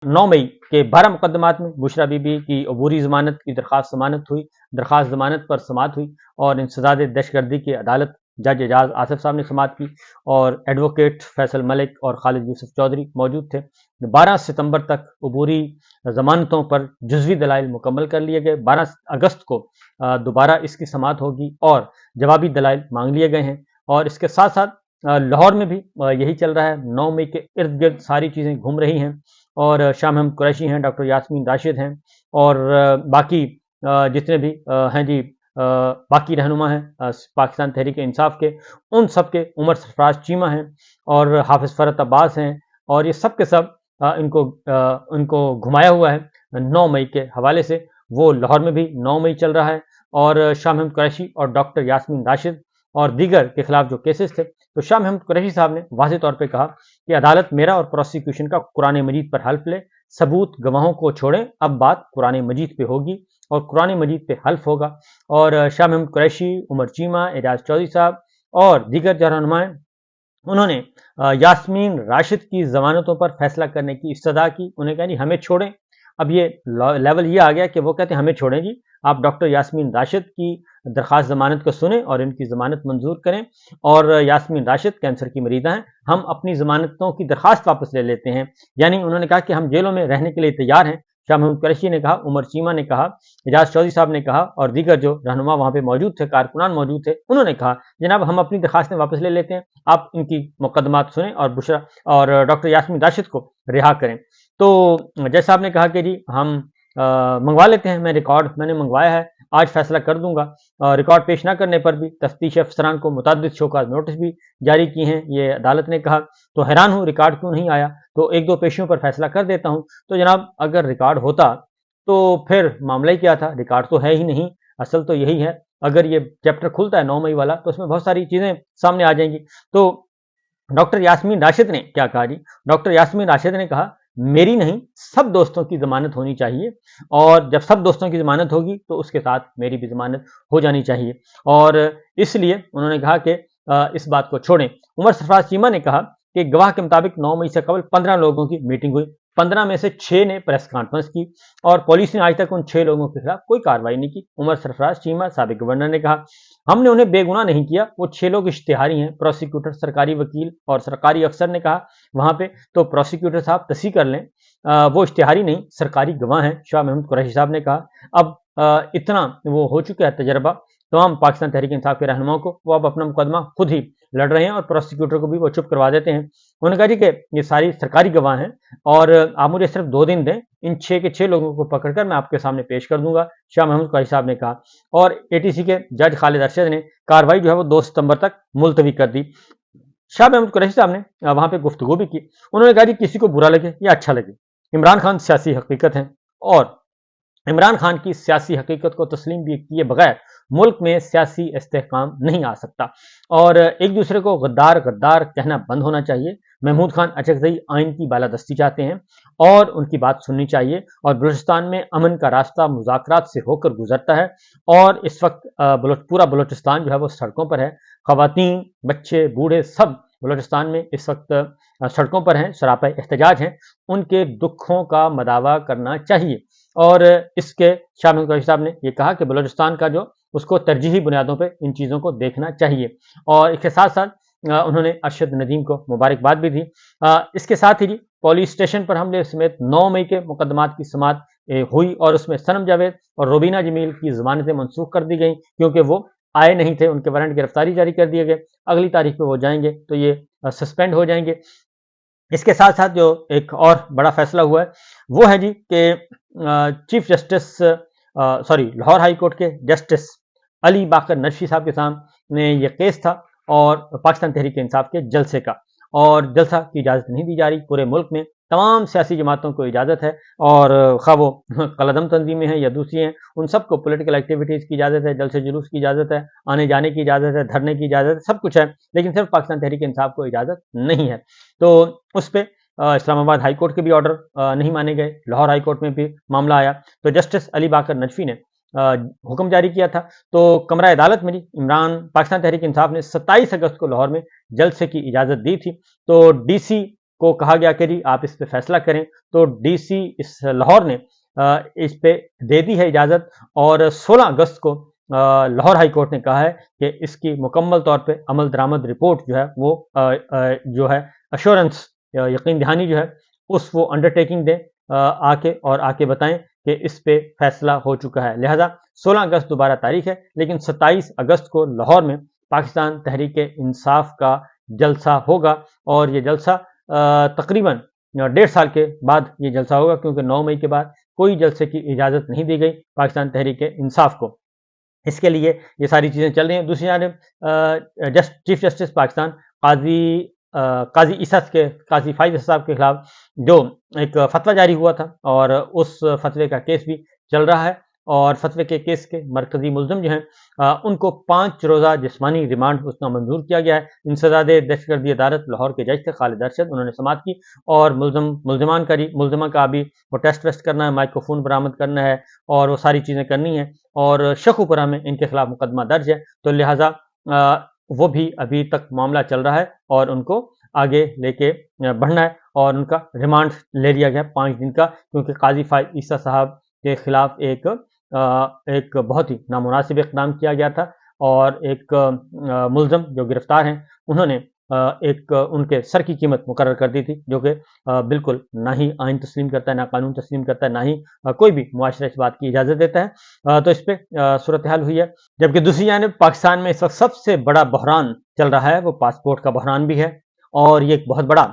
9 मई के 12 मुकदमात में बुशरा बीबी की अबूरी जमानत की दरख्वास्त जमानत पर समाअत हुई और इंसदाद दहशतगर्दी की अदालत जज एजाज आसिफ साहब ने समाअत की और एडवोकेट फैसल मलिक और खालिद यूसुफ चौधरी मौजूद थे। 12 सितंबर तक अबूरी जमानतों पर जुज़वी दलाइल मुकम्मल कर लिए गए। 12 अगस्त को दोबारा इसकी समाअत होगी और जवाबी दलाइल मांग लिए गए हैं। और इसके साथ साथ लाहौर में भी यही चल रहा है। 9 मई के इर्द गिर्द सारी चीज़ें घूम रही हैं और शाह महमूद कुरैशी हैं, डॉक्टर यास्मीन राशिद हैं और बाकी जितने भी हैं जी बाकी रहनुमा हैं पाकिस्तान तहरीक इंसाफ के, उन सब के उमर सरफराज चीमा हैं और हाफिज़ फरत अब्बास हैं और ये सब के सब इनको घुमाया हुआ है 9 मई के हवाले से। वो लाहौर में भी 9 मई चल रहा है और शाह महमूद कुरैशी और डॉक्टर यास्मीन राशिद और दीगर के खिलाफ जो केसेस थे, तो शाह महमूद कुरैशी साहब ने वाज़ेह तौर पे कहा कि अदालत मेरा और प्रोसिक्यूशन का कुरान मजीद पर हल्फ ले, सबूत गवाहों को छोड़ें, अब बात कुरान मजीद पे होगी और कुरान मजीद पे हल्फ होगा। और शाह महमूद कुरैशी, उमर चीमा, एजाज चौधरी साहब और दीगर जो रहनुमा हैं, उन्होंने यास्मीन राशिद की जमानतों पर फैसला करने की इस्तदा की। उन्हें कहा जी हमें छोड़ें। अब ये लेवल ये आ गया कि वो कहते हैं हमें छोड़ें जी, आप डॉक्टर यास्मीन राशिद की दरख्वास्त जमानत को सुनें और इनकी जमानत मंजूर करें। और यास्मीन राशिद कैंसर की मरीदा हैं, हम अपनी जमानतों की दरख्वास्त वापस ले लेते हैं। यानी उन्होंने कहा कि हम जेलों में रहने के लिए तैयार हैं। शाह महमूद कुरैशी ने कहा, उमर चीमा ने कहा, एजाज चौधरी साहब ने कहा और दीगर जो रहनुमा वहां पे मौजूद थे, कारकुनान मौजूद थे, उन्होंने कहा जनाब हम अपनी दरखास्तें वापस ले लेते हैं, आप इनकी मुकदमात सुनें और बुशरा और डॉक्टर यास्मीन राशिद को रिहा करें। तो जज साहब ने कहा कि जी हम मंगवा लेते हैं, मैंने मंगवाया है, आज फैसला कर दूंगा। रिकॉर्ड पेश ना करने पर भी तफ्तीश अफसरान को मुतअद्दिद शोकाज नोटिस भी जारी किए हैं, ये अदालत ने कहा। तो हैरान हूँ रिकॉर्ड क्यों नहीं आया, तो एक दो पेशियों पर फैसला कर देता हूँ। तो जनाब अगर रिकॉर्ड होता तो फिर मामला ही क्या था, रिकॉर्ड तो है ही नहीं। असल तो यही है, अगर ये चैप्टर खुलता है 9 मई वाला तो उसमें बहुत सारी चीजें सामने आ जाएंगी। तो डॉक्टर यास्मीन राशिद ने क्या कहा जी, डॉक्टर यास्मीन राशिद ने कहा मेरी नहीं सब दोस्तों की जमानत होनी चाहिए और जब सब दोस्तों की जमानत होगी तो उसके साथ मेरी भी जमानत हो जानी चाहिए और इसलिए उन्होंने कहा कि इस बात को छोड़ें। उमर सरफराज चीमा ने कहा कि गवाह के मुताबिक 9 मई से कबल 15 लोगों की मीटिंग हुई, 15 में से 6 ने प्रेस कॉन्फ्रेंस की और पुलिस ने आज तक उन 6 लोगों के खिलाफ कोई कार्रवाई नहीं की। उमर सरफराज चीमा साबिक गवर्नर ने कहा हमने उन्हें बेगुनाह नहीं किया, वो 6 लोग इश्तिहारी हैं। प्रोसिक्यूटर, सरकारी वकील और सरकारी अफसर ने कहा वहां पे, तो प्रोसिक्यूटर साहब तस्दीक कर लें, वो इश्तिहारी नहीं सरकारी गवाह हैं, शाह महमूद कुरैशी साहब ने कहा। अब इतना वो हो चुका है तजर्बा तमाम पाकिस्तान तहरीक इंसाफ के रहनुमाओं को, वो अब अपना मुकदमा खुद ही लड़ रहे हैं और प्रोसिक्यूटर को भी वो चुप करवा देते हैं। उन्होंने कहा जी कि ये सारी सरकारी गवाह हैं और आप मुझे सिर्फ 2 दिन दें, इन 6 के 6 लोगों को पकड़कर मैं आपके सामने पेश कर दूंगा, शाह महमूद कुरैशी साहब ने कहा। और एटीसी के जज खालिद अरशद ने कार्रवाई जो है वो 2 सितंबर तक मुलतवी कर दी। शाह महमूद कुरैशी साहब ने वहां पे गुफ्तगू भी की। उन्होंने कहा जी किसी को बुरा लगे या अच्छा लगे, इमरान खान सियासी हकीकत है और इमरान खान की सियासी हकीकत को तस्लीम भी किए बगैर मुल्क में सियासी इस्तेहकाम नहीं आ सकता और एक दूसरे को गद्दार गद्दार कहना बंद होना चाहिए। महमूद खान अचकजई आइन की बालादस्ती चाहते हैं और उनकी बात सुननी चाहिए और बलूचिस्तान में अमन का रास्ता मुज़ाकरात से होकर गुजरता है और इस वक्त पूरा बलूचिस्तान जो है वो सड़कों पर है। ख़वातीन, बच्चे, बूढ़े सब बलूचिस्तान में इस वक्त सड़कों पर हैं, सरापा एहतजाज हैं, उनके दुखों का मदावा करना चाहिए। और इसके शाह महमूद कुरैशी साहब ने यह कहा कि बलूचिस्तान का जो उसको तरजीही बुनियादों पर इन चीज़ों को देखना चाहिए और इसके साथ साथ उन्होंने अरशद नदीम को मुबारकबाद भी दी। इसके साथ ही जी पुलिस स्टेशन पर हमले समेत 9 मई के मुकदमात की समाअत हुई और उसमें सनम जावेद और रोबीना जमील की जमानतें मनसूख कर दी गई क्योंकि वो आए नहीं थे, उनके वारंट गिरफ्तारी जारी कर दिए गए। अगली तारीख पे वो जाएंगे तो ये सस्पेंड हो जाएंगे। इसके साथ साथ जो एक और बड़ा फैसला हुआ है वो है जी कि chief justice Lahore high court के जस्टिस अली बाकर नदवी साहब के सामने ये केस था और पाकिस्तान तहरीक इंसाफ के जलसे का, और जलसा की इजाज़त नहीं दी जा रही। पूरे मुल्क में तमाम सियासी जमातों को इजाज़त है और खा वो कलदम तंजीमें हैं या दूसरी हैं, उन सबको पॉलिटिकल एक्टिविटीज़ की इजाज़त है, जलसे जुलूस की इजाज़त है, आने जाने की इजाज़त है, धरने की इजाज़त है, सब कुछ है, लेकिन सिर्फ पाकिस्तान तहरीक इंसाफ को इजाज़त नहीं है। तो उस पर इस्लामाबाद हाई कोर्ट के भी ऑर्डर नहीं माने गए, लाहौर हाई कोर्ट में भी मामला आया तो जस्टिस अली बाकर नदवी ने हुक्म जारी किया था। तो कमरा अदालत में पाकिस्तान तहरीक इंसाफ ने 27 अगस्त को लाहौर में जलसे की इजाज़त दी थी। तो डीसी کو کہا گیا کہ جی آپ اس پہ فیصلہ کریں، تو ڈی سی اس لاہور نے اس پہ دے دی ہے اجازت، اور 16 اگست کو لاہور ہائی کورٹ نے کہا ہے کہ اس کی مکمل طور پہ عمل درآمد رپورٹ جو ہے وہ جو ہے ایشورنس، یقین دہانی جو ہے وہ انڈرٹیکنگ دیں آ کے بتائیں کہ اس پہ فیصلہ ہو چکا ہے۔ لہذا 16 اگست دوبارہ تاریخ ہے، لیکن 27 اگست کو لاہور میں پاکستان تحریک انصاف کا جلسہ ہوگا، اور یہ جلسہ تقریباً 1.5 سال کے بعد یہ جلسہ ہوگا، کیونکہ 9 مئی کے بعد کوئی جلسے کی اجازت نہیں دی گئی پاکستان تحریک انصاف کو۔ اس کے لیے یہ ساری چیزیں چل رہی ہیں۔ دوسری جانب چیف جسٹس پاکستان قاضی قاضی فائز صاحب کے خلاف جو ایک فتویٰ جاری ہوا تھا، اور اس فتوے کا کیس بھی چل رہا ہے، اور فتوے کے کیس کے مرکزی ملزم جو ہیں ان کو 5 روزہ جسمانی ریمانڈ اس کا منظور کیا گیا ہے۔ انسداد دہشت گردی عدالت لاہور کے جج تھے خالد ارشد، انہوں نے سماعت کی، اور ملزمہ کا بھی وہ ٹیسٹ ویسٹ کرنا ہے، مائکروفون برآمد کرنا ہے، اور وہ ساری چیزیں کرنی ہیں، اور شک و پرہ میں ان کے خلاف مقدمہ درج ہے، تو لہٰذا وہ بھی ابھی تک معاملہ چل رہا ہے، اور ان کو آگے لے کے بڑھنا ہے، اور ان کا ریمانڈ لے لیا گیا 5 دن کا، کیونکہ قاضی فائز عیسیٰ صاحب کے خلاف ایک بہت ہی نامناسب اقدام کیا گیا تھا، اور ایک ملزم جو گرفتار ہیں انہوں نے ایک ان کے سر کی قیمت مقرر کر دی تھی، جو کہ بالکل نہ ہی آئین تسلیم کرتا ہے، نہ قانون تسلیم کرتا ہے، نہ ہی کوئی بھی معاشرہ اس بات کی اجازت دیتا ہے، تو اس پہ صورتحال ہوئی ہے۔ جبکہ دوسری جانب پاکستان میں اس وقت سب سے بڑا بحران چل رہا ہے وہ پاسپورٹ کا بحران بھی ہے، اور یہ ایک بہت بڑا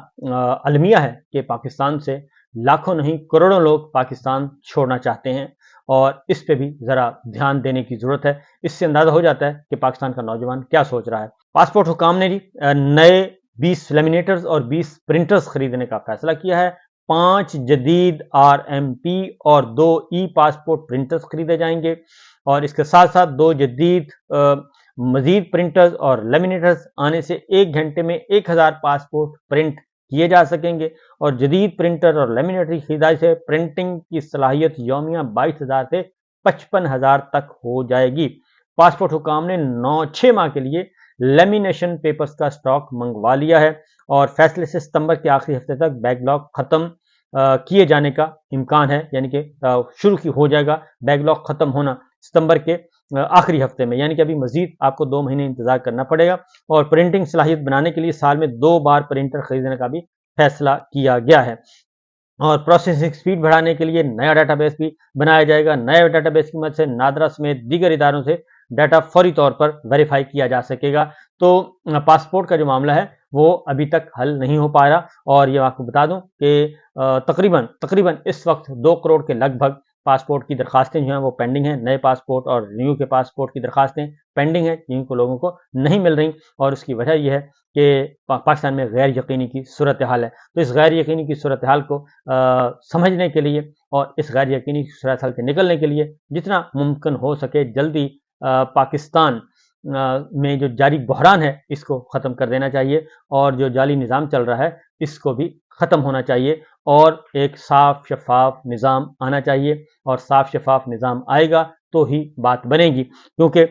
المیہ ہے کہ پاکستان سے لاکھوں نہیں کروڑوں لوگ پاکستان چھوڑنا چاہتے ہیں، اور اس پہ بھی ذرا دھیان دینے کی ضرورت ہے۔ اس سے اندازہ ہو جاتا ہے کہ پاکستان کا نوجوان کیا سوچ رہا ہے۔ پاسپورٹ حکام نے نئے 20 لیمینیٹرز اور 20 پرنٹرز خریدنے کا فیصلہ کیا ہے۔ 5 جدید RMP اور 2 ای پاسپورٹ پرنٹرز خریدے جائیں گے، اور اس کے ساتھ ساتھ 2 جدید مزید پرنٹرز اور لیمینیٹرز آنے سے 1 گھنٹے میں 1000 پاسپورٹ پرنٹ کیے جا سکیں گے، اور جدید پرنٹر اور لیمینیٹر کی خریداری سے پرنٹنگ کی صلاحیت یومیہ 22,000 سے 55,000 تک ہو جائے گی۔ پاسپورٹ حکام نے 6 ماہ کے لیے لیمینیشن پیپرز کا سٹاک منگوا لیا ہے، اور فیصلے سے ستمبر کے آخری ہفتے تک بیک لاگ ختم کیے جانے کا امکان ہے، یعنی کہ شروع ہو جائے گا بیک لاگ ختم ہونا ستمبر کے آخری ہفتے میں، یعنی کہ ابھی مزید آپ کو 2 مہینے انتظار کرنا پڑے گا، اور پرنٹنگ صلاحیت بنانے کے لیے سال میں 2 بار پرنٹر خریدنے کا بھی فیصلہ کیا گیا ہے، اور پروسیسنگ سپیڈ بڑھانے کے لیے نیا ڈیٹا بیس بھی بنایا جائے گا۔ نئے ڈیٹا بیس کی مدد سے نادرا سمیت دیگر اداروں سے ڈیٹا فوری طور پر ویریفائی کیا جا سکے گا۔ تو پاسپورٹ کا جو معاملہ ہے وہ ابھی تک حل نہیں ہو پا رہا، اور یہ آپ کو بتا دوں کہ تقریباً اس وقت 2 کروڑ کے لگ بھگ پاسپورٹ کی درخواستیں جو ہیں وہ پینڈنگ ہیں، نئے پاسپورٹ اور رینیو کے پاسپورٹ کی درخواستیں پینڈنگ ہیں، جن کو لوگوں کو نہیں مل رہی، اور اس کی وجہ یہ ہے کہ پاکستان میں غیر یقینی کی صورتحال ہے۔ تو اس غیر یقینی کی صورتحال کو سمجھنے کے لیے، اور اس غیر یقینی کی صورتحال سے نکلنے کے لیے جتنا ممکن ہو سکے جلدی پاکستان میں جو جاری بحران ہے اس کو ختم کر دینا چاہیے، اور جو جعلی نظام چل رہا ہے اس کو بھی ختم ہونا چاہیے، اور ایک صاف شفاف نظام آنا چاہیے، اور صاف شفاف نظام آئے گا تو ہی بات بنے گی، کیونکہ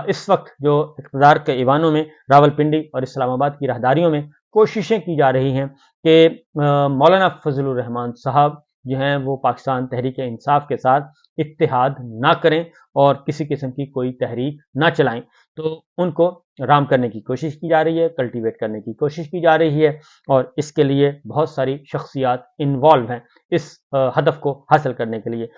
اس وقت جو اقتدار کے ایوانوں میں راولپنڈی اور اسلام آباد کی راہداریوں میں کوششیں کی جا رہی ہیں کہ مولانا فضل الرحمان صاحب جو ہیں وہ پاکستان تحریک انصاف کے ساتھ اتحاد نہ کریں، اور کسی قسم کی کوئی تحریک نہ چلائیں، تو ان کو رام کرنے کی کوشش کی جا رہی ہے، کلٹیویٹ کرنے کی کوشش کی جا رہی ہے، اور اس کے لیے بہت ساری شخصیات انوالو ہیں اس ہدف کو حاصل کرنے کے لیے۔